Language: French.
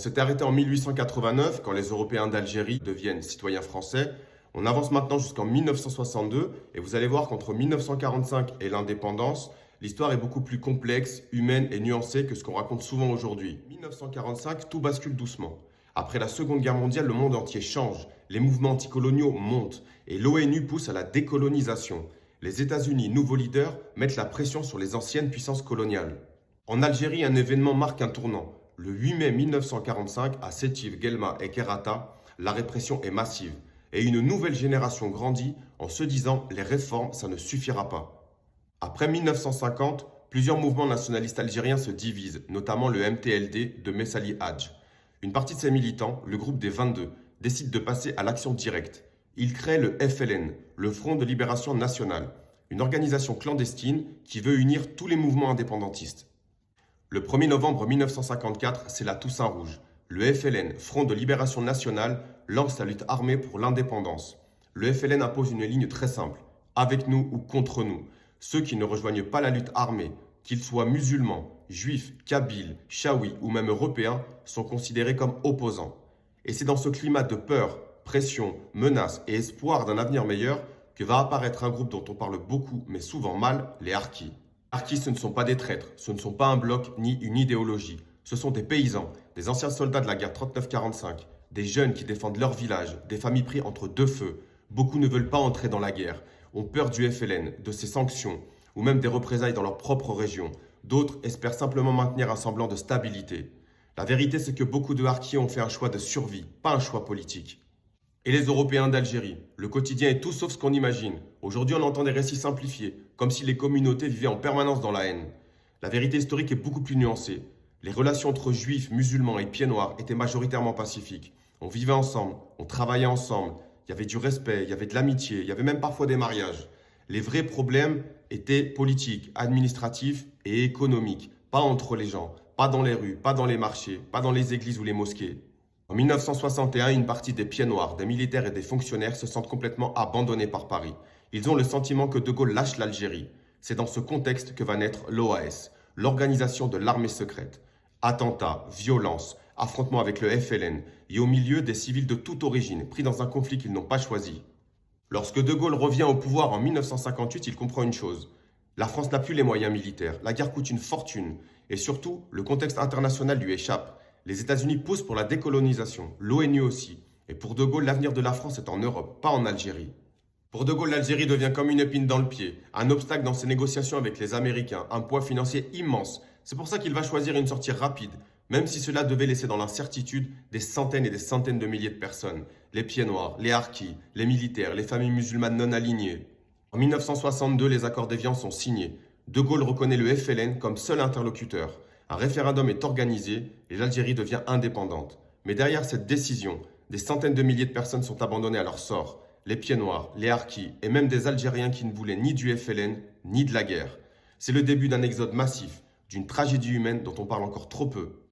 s'est arrêté en 1889 quand les Européens d'Algérie deviennent citoyens français. On avance maintenant jusqu'en 1962 et vous allez voir qu'entre 1945 et l'indépendance, l'histoire est beaucoup plus complexe, humaine et nuancée que ce qu'on raconte souvent aujourd'hui. 1945, tout bascule doucement. Après la Seconde Guerre mondiale, le monde entier change, les mouvements anticoloniaux montent et l'ONU pousse à la décolonisation. Les États-Unis, nouveaux leaders, mettent la pression sur les anciennes puissances coloniales. En Algérie, un événement marque un tournant. Le 8 mai 1945, à Sétif, Guelma et Kerata, la répression est massive. Et une nouvelle génération grandit en se disant « les réformes, ça ne suffira pas ». Après 1950, plusieurs mouvements nationalistes algériens se divisent, notamment le MTLD de Messali Hadj. Une partie de ses militants, le groupe des 22, décide de passer à l'action directe. Il crée le FLN, le Front de Libération Nationale, une organisation clandestine qui veut unir tous les mouvements indépendantistes. Le 1er novembre 1954, c'est la Toussaint Rouge. Le FLN, Front de Libération Nationale, lance la lutte armée pour l'indépendance. Le FLN impose une ligne très simple, avec nous ou contre nous. Ceux qui ne rejoignent pas la lutte armée, qu'ils soient musulmans, juifs, kabyles, chaouis ou même européens, sont considérés comme opposants. Et c'est dans ce climat de peur, pression, menace et espoir d'un avenir meilleur que va apparaître un groupe dont on parle beaucoup mais souvent mal, les Harkis. Harkis, ce ne sont pas des traîtres, ce ne sont pas un bloc ni une idéologie. Ce sont des paysans, des anciens soldats de la guerre 39-45, des jeunes qui défendent leur village, des familles prises entre deux feux. Beaucoup ne veulent pas entrer dans la guerre, ont peur du FLN, de ses sanctions, ou même des représailles dans leur propre région. D'autres espèrent simplement maintenir un semblant de stabilité. La vérité, c'est que beaucoup de Harkis ont fait un choix de survie, pas un choix politique. Et les Européens d'Algérie, le quotidien est tout sauf ce qu'on imagine. Aujourd'hui, on entend des récits simplifiés, comme si les communautés vivaient en permanence dans la haine. La vérité historique est beaucoup plus nuancée. Les relations entre juifs, musulmans et pieds noirs étaient majoritairement pacifiques. On vivait ensemble, on travaillait ensemble, il y avait du respect, il y avait de l'amitié, il y avait même parfois des mariages. Les vrais problèmes étaient politiques, administratifs et économiques, pas entre les gens, pas dans les rues, pas dans les marchés, pas dans les églises ou les mosquées. En 1961, une partie des pieds noirs, des militaires et des fonctionnaires se sentent complètement abandonnés par Paris. Ils ont le sentiment que De Gaulle lâche l'Algérie. C'est dans ce contexte que va naître l'OAS, l'organisation de l'armée secrète. Attentats, violences, affrontements avec le FLN et au milieu des civils de toute origine, pris dans un conflit qu'ils n'ont pas choisi. Lorsque De Gaulle revient au pouvoir en 1958, il comprend une chose. La France n'a plus les moyens militaires, la guerre coûte une fortune et surtout, le contexte international lui échappe. Les États-Unis poussent pour la décolonisation, l'ONU aussi. Et pour De Gaulle, l'avenir de la France est en Europe, pas en Algérie. Pour De Gaulle, l'Algérie devient comme une épine dans le pied, un obstacle dans ses négociations avec les Américains, un poids financier immense. C'est pour ça qu'il va choisir une sortie rapide, même si cela devait laisser dans l'incertitude des centaines et des centaines de milliers de personnes. Les pieds noirs, les harkis, les militaires, les familles musulmanes non alignées. En 1962, les accords d'Évian sont signés. De Gaulle reconnaît le FLN comme seul interlocuteur. Un référendum est organisé et l'Algérie devient indépendante. Mais derrière cette décision, des centaines de milliers de personnes sont abandonnées à leur sort. Les pieds noirs, les harkis et même des Algériens qui ne voulaient ni du FLN ni de la guerre. C'est le début d'un exode massif, d'une tragédie humaine dont on parle encore trop peu.